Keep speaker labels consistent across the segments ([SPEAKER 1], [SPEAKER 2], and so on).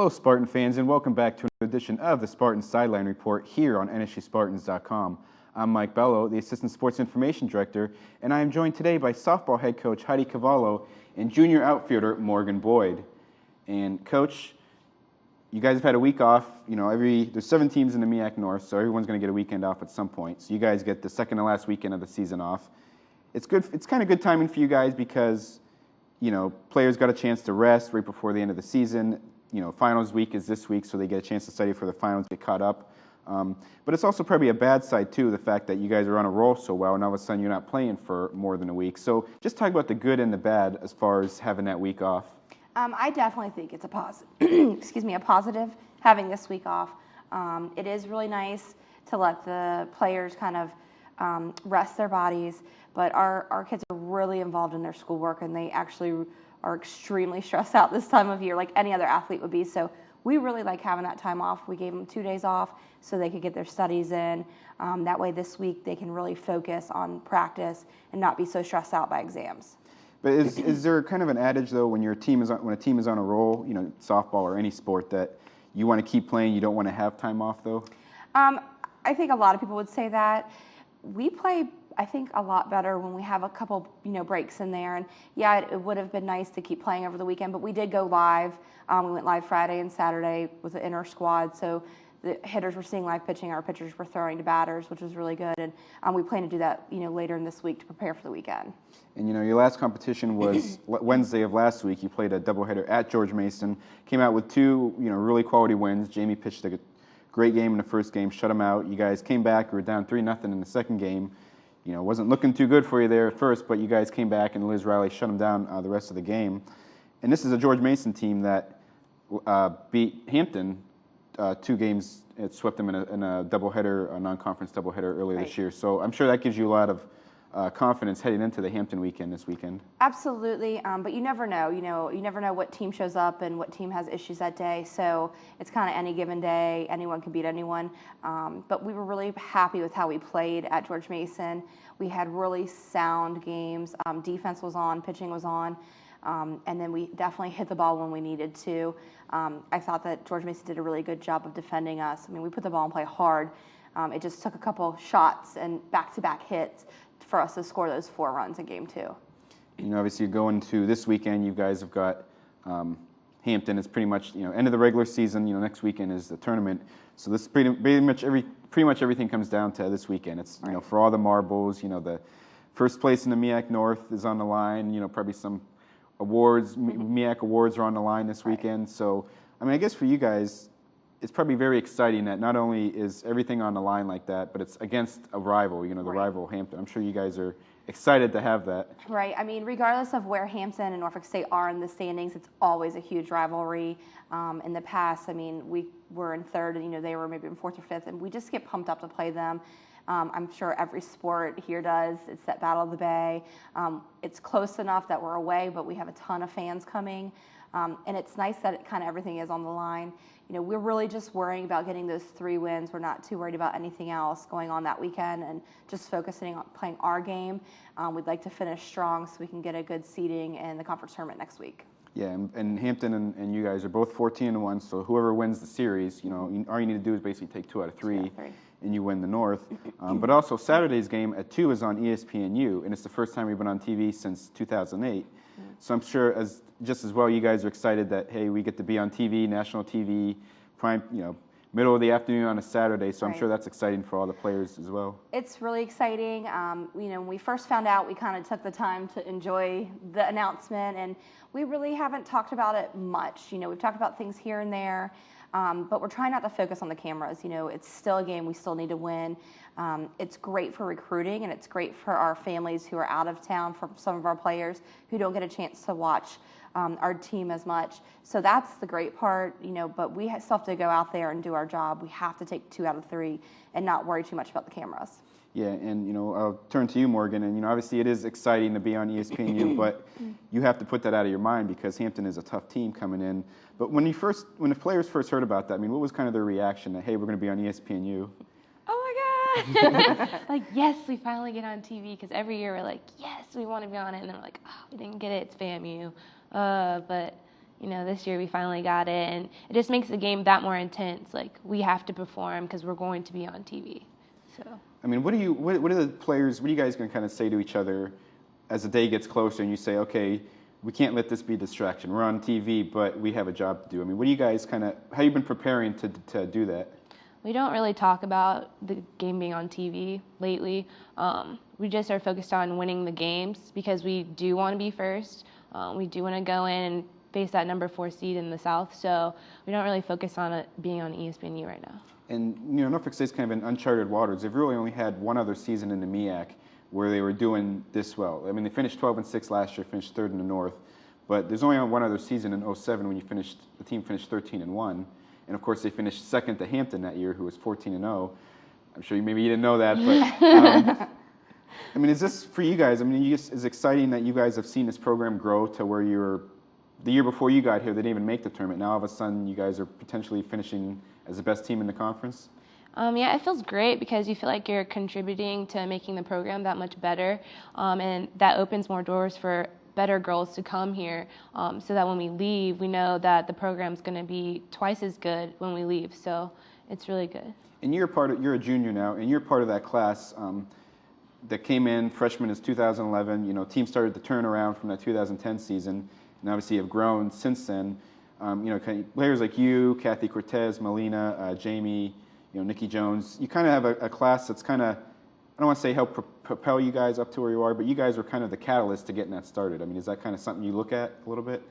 [SPEAKER 1] Hello, Spartan fans, and welcome back to another edition of the Spartan Sideline Report here on NSUSpartans.com. I'm Mike Bello, the Assistant Sports Information Director, and I am joined today by softball head coach Heidi Cavallo and junior outfielder Morgan Boyd. And Coach, you guys have had a week off. You know, there's 7 teams in the MEAC North, so everyone's going to get a weekend off at some point. So you guys get the second to last weekend of the season off. It's good. It's kind of good timing for you guys because, you know, players got a chance to rest right before the end of the season. You know, finals week is this week, so they get a chance to study for the finals, get caught up. But it's also probably a bad side, too, the fact that you guys are on a roll so well, and all of a sudden you're not playing for more than a week. So just talk about the good and the bad as far as having that week off.
[SPEAKER 2] I definitely think it's a positive. A positive having this week off. It is really nice to let the players kind of rest their bodies, but our kids are really involved in their schoolwork, and they actually are extremely stressed out this time of year, like any other athlete would be. So we really like having that time off. We gave them 2 days off so they could get their studies in. That way this week they can really focus on practice and not be so stressed out by exams.
[SPEAKER 1] But is there kind of an adage, though, when a team is on a roll, you know, softball or any sport, that you want to keep playing, you don't want to have time off, though?
[SPEAKER 2] I think a lot of people would say that. We play, I think, a lot better when we have a couple, breaks in there. And yeah, it would have been nice to keep playing over the weekend, but we did go live. We went live Friday and Saturday with the inner squad, so the hitters were seeing live pitching, our pitchers were throwing to batters, which was really good. And we plan to do that, later in this week to prepare for the weekend.
[SPEAKER 1] And your last competition was Wednesday of last week. You played a doubleheader at George Mason, came out with 2, really quality wins. Jamie pitched a great game in the first game, shut him out. You guys came back, you were down 3-0 in the second game. Wasn't looking too good for you there at first, but you guys came back and Liz Riley shut him down the rest of the game. And this is a George Mason team that beat Hampton 2 games. It swept them in a doubleheader, a non-conference doubleheader earlier this year. So I'm sure that gives you a lot of confidence heading into the Hampton weekend this weekend.
[SPEAKER 2] Absolutely, but you never know. You never know what team shows up and what team has issues that day. So it's kind of any given day. Anyone can beat anyone. But we were really happy with how we played at George Mason. We had really sound games. Defense was on, pitching was on. And then we definitely hit the ball when we needed to. I thought that George Mason did a really good job of defending us. I mean, we put the ball in play hard. It just took a couple shots and back-to-back hits for us to score those 4 runs in game 2.
[SPEAKER 1] Obviously, going to this weekend, you guys have got Hampton. It's pretty much end of the regular season. Next weekend is the tournament. So this pretty much everything comes down to this weekend. It's for all the marbles. The first place in the MEAC North is on the line. Probably some awards, MEAC awards are on the line this weekend. So, I guess for you guys, it's probably very exciting that not only is everything on the line like that, but it's against a rival, the rival Hampton. I'm sure you guys are excited to have that. Right.
[SPEAKER 2] Regardless of where Hampton and Norfolk State are in the standings, it's always a huge rivalry. In the past, we were in 3rd, and they were maybe in 4th or 5th, and we just get pumped up to play them. I'm sure every sport here does. It's that Battle of the Bay. It's close enough that we're away, but we have a ton of fans coming. And it's nice that everything is on the line. We're really just worrying about getting those 3 wins. We're not too worried about anything else going on that weekend and just focusing on playing our game. We'd like to finish strong so we can get a good seeding in the conference tournament next week.
[SPEAKER 1] Yeah, and Hampton and you guys are both 14-1, so whoever wins the series, all you need to do is basically take 2 out of 3. And you win the North. But also Saturday's game at 2 is on ESPNU, and it's the first time we've been on TV since 2008. So I'm sure just as well you guys are excited that, hey, we get to be on TV, national TV, prime, middle of the afternoon on a Saturday. So I'm sure that's exciting for all the players as well.
[SPEAKER 2] It's really exciting. When we first found out, we kind of took the time to enjoy the announcement, and we really haven't talked about it much. We've talked about things here and there. But we're trying not to focus on the cameras. It's still a game we still need to win. It's great for recruiting, and it's great for our families who are out of town, for some of our players who don't get a chance to watch our team as much. So that's the great part, but we still have to go out there and do our job. We have to take 2 out of 3 and not worry too much about the cameras.
[SPEAKER 1] Yeah, and I''ll turn to you, Morgan, and obviously it is exciting to be on ESPNU, but you have to put that out of your mind because Hampton is a tough team coming in. But when the players first heard about that, what was kind of their reaction that, hey, we're going to be on ESPNU?
[SPEAKER 3] Oh my God! Yes, we finally get on TV, because every year we're like, yes, we want to be on it, and then we're like, oh, we didn't get it, it's FAMU. But this year we finally got it, and it just makes the game that more intense. Like, we have to perform because we're going to be on TV. So.
[SPEAKER 1] I mean, what are the players, what are you guys going to kind of say to each other as the day gets closer and you say, okay, we can't let this be a distraction. We're on TV, but we have a job to do. I mean, what do you guys how you been preparing to do that?
[SPEAKER 3] We don't really talk about the game being on TV lately. We just are focused on winning the games because we do want to be first. We do want to go in and face that number 4 seed in the South. So we don't really focus on it being on ESPNU right now.
[SPEAKER 1] And, Norfolk State's kind of in uncharted waters. They've really only had one other season in the MEAC where they were doing this well. I mean, they finished 12-6 last year, finished 3rd in the North. But there's only one other season in 2007 when the team finished 13-1. And, of course, they finished 2nd to Hampton that year, who was 14-0. I'm sure maybe you didn't know that. But, I mean, is this for you guys? I mean, is exciting that you guys have seen this program grow to where the year before you got here, they didn't even make the tournament. Now, all of a sudden, you guys are potentially finishing as the best team in the conference?
[SPEAKER 3] Yeah, it feels great because you feel like you're contributing to making the program that much better, and that opens more doors for better girls to come here, so that when we leave, we know that the program's going to be twice as good when we leave. So it's really good. And
[SPEAKER 1] you're a junior now, and you're part of that class that came in freshman is 2011. Team started to turn around from that 2010 season, and obviously have grown since then. Players like you, Kathy Cortez, Melina, Jamie, Nikki Jones. You kind of have a class that's kind of, I don't want to say help propel you guys up to where you are, but you guys were kind of the catalyst to getting that started. I mean, is that kind of something you look at a little bit?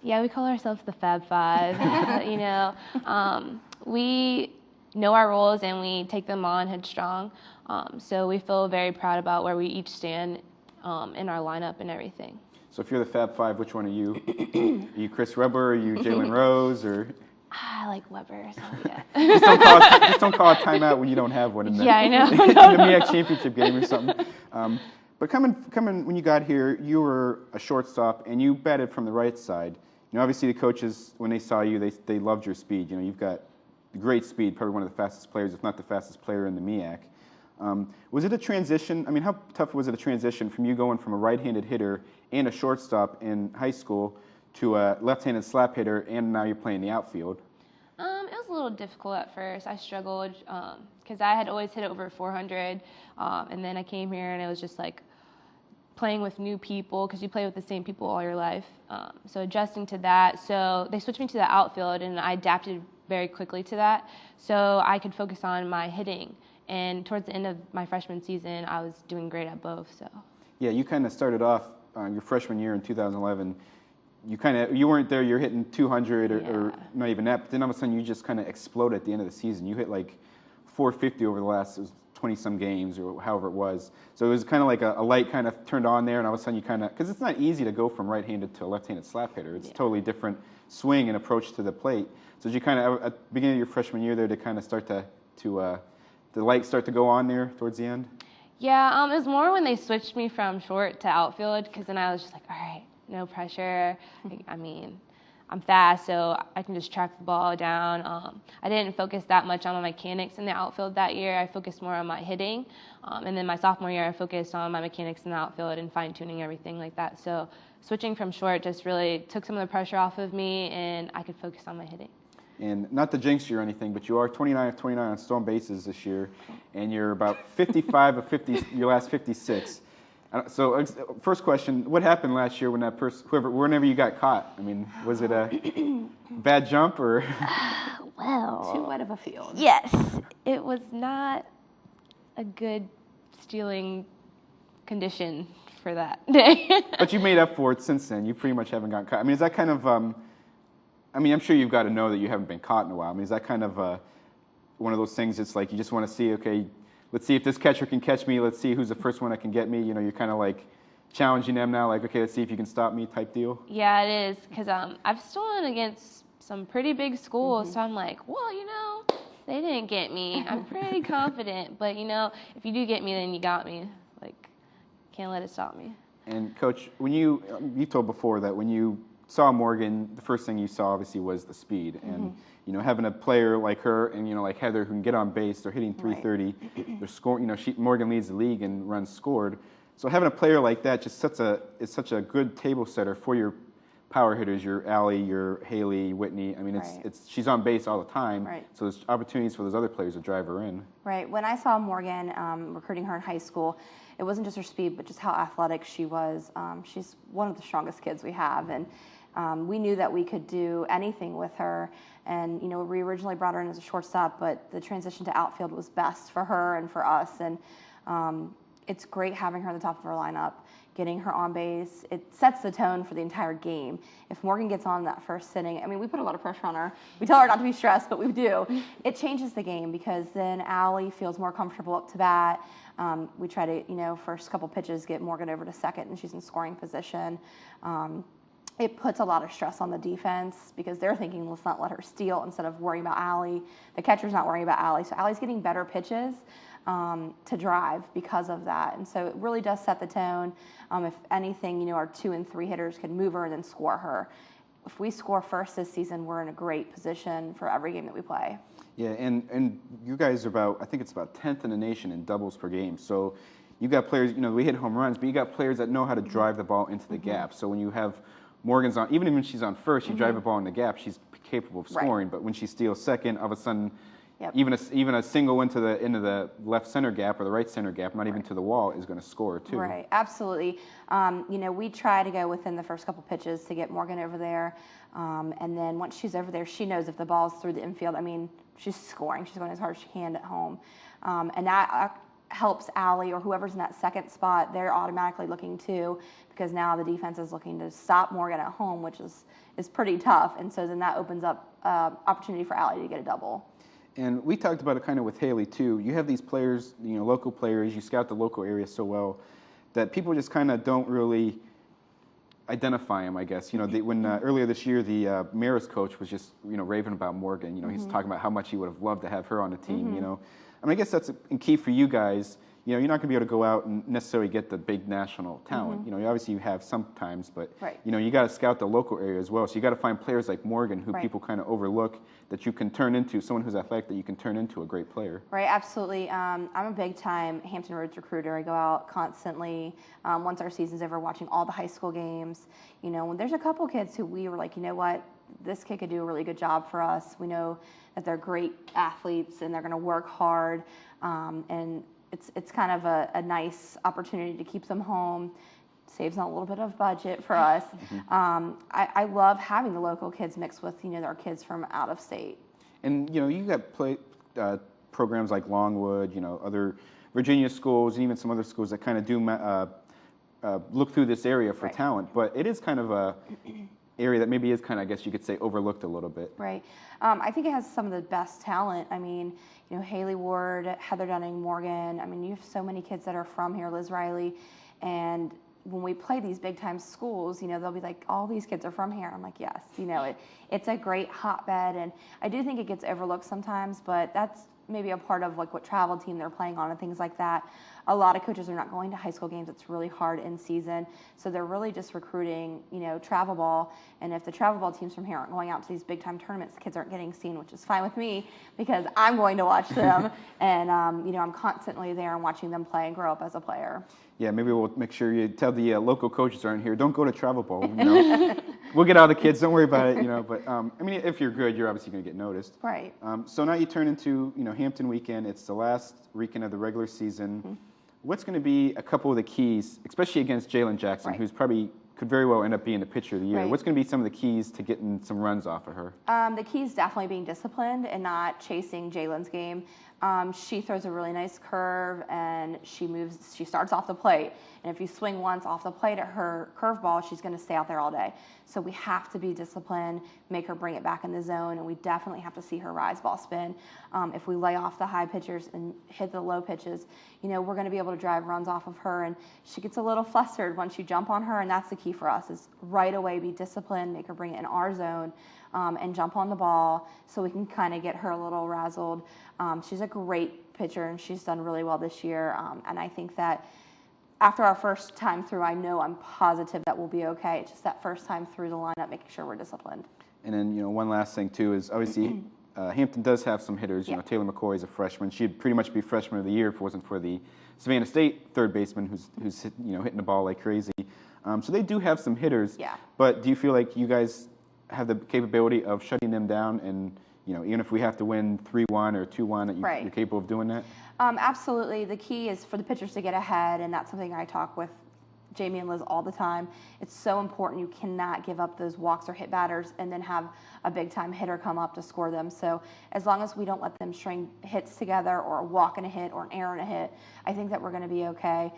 [SPEAKER 3] Yeah, we call ourselves the Fab Five. We know our roles and we take them on headstrong. So we feel very proud about where we each stand in our lineup and everything.
[SPEAKER 1] So if you're the Fab Five, which one are you? Are you Chris Webber? Are you Jalen Rose? Or
[SPEAKER 3] I like Webber. So yeah.
[SPEAKER 1] just don't call a timeout when you don't have one in there.
[SPEAKER 3] Yeah, I know.
[SPEAKER 1] In the MEAC championship game or something. But coming when you got here, you were a shortstop and you batted from the right side. Obviously the coaches, when they saw you, they loved your speed. You've got great speed, probably one of the fastest players, if not the fastest player in the MEAC. Was it a transition? I mean, how tough was it a transition from you going from a right-handed hitter and a shortstop in high school to a left-handed slap hitter, and now you're playing the outfield?
[SPEAKER 3] It was a little difficult at first. I struggled because I had always hit over 400, and then I came here and it was just like playing with new people because you play with the same people all your life. So adjusting to that. So they switched me to the outfield, and I adapted very quickly to that so I could focus on my hitting. And towards the end of my freshman season, I was doing great at both. So. Yeah,
[SPEAKER 1] you kind of started off your freshman year in 2011. You weren't there. You're hitting 200 or not even that. But then all of a sudden, you just kind of exploded at the end of the season. You hit like 450 over the last 20-some games or however it was. So it was kind of like a light kind of turned on there, and all of a sudden you kind of, because it's not easy to go from right-handed to a left-handed slap hitter. It's a totally different swing and approach to the plate. So did you kind of, at the beginning of your freshman year there, to kind of start the light start to go on there towards the end?
[SPEAKER 3] Yeah, it was more when they switched me from short to outfield, because then I was just like, all right, no pressure. I mean, I'm fast, so I can just track the ball down. I didn't focus that much on my mechanics in the outfield that year. I focused more on my hitting. And then my sophomore year, I focused on my mechanics in the outfield and fine-tuning everything like that. So switching from short just really took some of the pressure off of me, and I could focus on my hitting.
[SPEAKER 1] And not to jinx you or anything, but you are 29 of 29 on stolen bases this year, and you're about 55 of 50, your last 56. So first question, what happened last year when that person, whenever you got caught? I mean, was it a bad jump or?
[SPEAKER 3] Well.
[SPEAKER 2] Too wet of a field.
[SPEAKER 3] Yes. It was not a good stealing condition for that day.
[SPEAKER 1] But you made up for it since then. You pretty much haven't gotten caught. I mean, is that kind of, I mean, I'm sure you've got to know that you haven't been caught in a while. I mean, is that kind of one of those things, it's like you just want to see, okay, let's see if this catcher can catch me. Let's see who's the first one that can get me. You're kind of like challenging them now, like, okay, let's see if you can stop me type deal?
[SPEAKER 3] Yeah, it is, because I've stolen against some pretty big schools, so I'm like, well, they didn't get me. I'm pretty confident, but, if you do get me, then you got me. Like, can't let it stop me.
[SPEAKER 1] And, Coach, when you told before that when you saw Morgan, the first thing you saw, obviously, was the speed. And, having a player like her and, like Heather who can get on base, they're hitting 330, they're scoring, Morgan leads the league in runs scored. So having a player like that is such a good table setter for your power hitters, your Allie, your Haley, Whitney. I mean, she's on base all the time, so there's opportunities for those other players to drive her in.
[SPEAKER 2] Right. When I saw Morgan recruiting her in high school, it wasn't just her speed, but just how athletic she was. She's one of the strongest kids we have, and we knew that we could do anything with her. And we originally brought her in as a shortstop, but the transition to outfield was best for her and for us. And it's great having her at the top of her lineup, getting her on base. It sets the tone for the entire game. If Morgan gets on that first inning, I mean, we put a lot of pressure on her. We tell her not to be stressed, but we do. It changes the game because then Allie feels more comfortable up to bat. We try to, first couple pitches, get Morgan over to second, and she's in scoring position. It puts a lot of stress on the defense because they're thinking, let's not let her steal instead of worrying about Allie. The catcher's not worrying about Allie. So Allie's getting better pitches to drive because of that. And so it really does set the tone. If anything, our 2 and 3 hitters can move her and then score her. If we score first this season, we're in a great position for every game that we play.
[SPEAKER 1] Yeah, and you guys are I think it's about 10th in the nation in doubles per game. So you got players, we hit home runs, but you got players that know how to drive the ball into the gap. So when you have Morgan's on, even when she's on first, you drive the ball in the gap, she's capable of scoring. But when she steals second, all of a sudden, even a single into the left center gap or the right center gap, not even to the wall, is going to score too.
[SPEAKER 2] Right, absolutely. We try to go within the first couple pitches to get Morgan over there, and then once she's over there, she knows if the ball's through the infield. I mean, she's scoring. She's going as hard as she can at home, and that helps Allie or whoever's in that second spot. They're automatically looking too, because now the defense is looking to stop Morgan at home, which is pretty tough, and so then that opens up opportunity for Allie to get a double.
[SPEAKER 1] And we talked about it kind of with Haley too. You have these players, local players. You scout the local area so well that people just kind of don't really identify them, I guess. When earlier this year the Marist coach was just raving about Morgan. He's talking about how much he would have loved to have her on the team. I mean, I guess that's a key for you guys. You're not going to be able to go out and necessarily get the big national talent. Obviously you have sometimes, but you got to scout the local area as well. So you got to find players like Morgan who people kind of overlook, that you can turn into someone who's athletic, that you can turn into a great player.
[SPEAKER 2] Right, absolutely. I'm a big time Hampton Roads recruiter. I go out constantly once our season's over, watching all the high school games. There's a couple kids who we were like, what, this kid could do a really good job for us. We know that they're great athletes and they're going to work hard, and it's kind of a nice opportunity to keep them home. Saves on a little bit of budget for us. I love having the local kids mixed with our kids from out of state.
[SPEAKER 1] And you got programs like Longwood, other Virginia schools, and even some other schools that kind of do look through this area for talent. But it is kind of a area that maybe is kind of, I guess you could say, overlooked a little bit.
[SPEAKER 2] Right. I think it has some of the best talent. I mean, Haley Ward, Heather Dunning, Morgan. I mean, you have so many kids that are from here, Liz Riley. And when we play these big time schools, they'll be like, all these kids are from here. I'm like, yes, it's a great hotbed. And I do think it gets overlooked sometimes, but that's maybe a part of like what travel team they're playing on and things like that. A lot of coaches are not going to high school games. It's really hard in season. So they're really just recruiting, travel ball. And if the travel ball teams from here aren't going out to these big time tournaments, the kids aren't getting seen, which is fine with me because I'm going to watch them. And, I'm constantly there and watching them play and grow up as a player.
[SPEAKER 1] Yeah, maybe we'll make sure you tell the local coaches aren't here, don't go to travel ball. We'll get all the kids, don't worry about it. But I mean, if you're good, you're obviously going to get noticed.
[SPEAKER 2] Right.
[SPEAKER 1] So now you turn into Hampton weekend. It's the last weekend of the regular season. What's going to be a couple of the keys, especially against Jalen Jackson, who's probably could very well end up being the pitcher of the year? What's going to be some of the keys to getting some runs off of her?
[SPEAKER 2] The key is definitely being disciplined and not chasing Jalen's game. She throws a really nice curve and she starts off the plate. And if you swing once off the plate at her curveball, she's going to stay out there all day. So we have to be disciplined, make her bring it back in the zone, and we definitely have to see her rise ball spin. If we lay off the high pitchers and hit the low pitches, we're going to be able to drive runs off of her. And she gets a little flustered once you jump on her, and that's the key for us is right away be disciplined, make her bring it in our zone, and jump on the ball so we can kind of get her a little razzled. She's a great pitcher, and she's done really well this year. And I think that after our first time through, I'm positive that we'll be okay. It's just that first time through the lineup, making sure we're disciplined.
[SPEAKER 1] And then, one last thing, too, is obviously Hampton does have some hitters. Taylor McCoy is a freshman. She'd pretty much be freshman of the year if it wasn't for the Savannah State third baseman who's hitting the ball like crazy. So they do have some hitters.
[SPEAKER 2] Yeah.
[SPEAKER 1] But do you feel like you guys have the capability of shutting them down, and even if we have to win 3-1 or 2-1, that
[SPEAKER 2] Right.
[SPEAKER 1] you're capable of doing that?
[SPEAKER 2] Absolutely. The key is for the pitchers to get ahead, and that's something I talk with Jamie and Liz all the time. It's so important. You cannot give up those walks or hit batters and then have a big-time hitter come up to score them. So as long as we don't let them string hits together or a walk and a hit or an error and a hit, I think that we're going to be okay.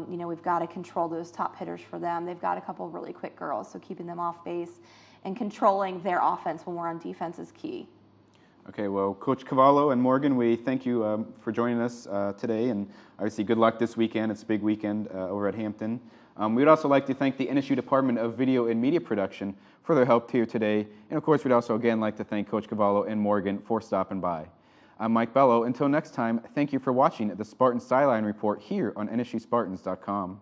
[SPEAKER 2] We've got to control those top hitters for them. They've got a couple of really quick girls, so keeping them off base and controlling their offense when we're on defense is key.
[SPEAKER 1] Okay, well, Coach Cavallo and Morgan, we thank you for joining us today, and obviously good luck this weekend. It's a big weekend over at Hampton. We'd also like to thank the NSU Department of Video and Media Production for their help here today, and of course, we'd also again like to thank Coach Cavallo and Morgan for stopping by. I'm Mike Bello. Until next time, thank you for watching the Spartan Sideline Report here on NSUSpartans.com.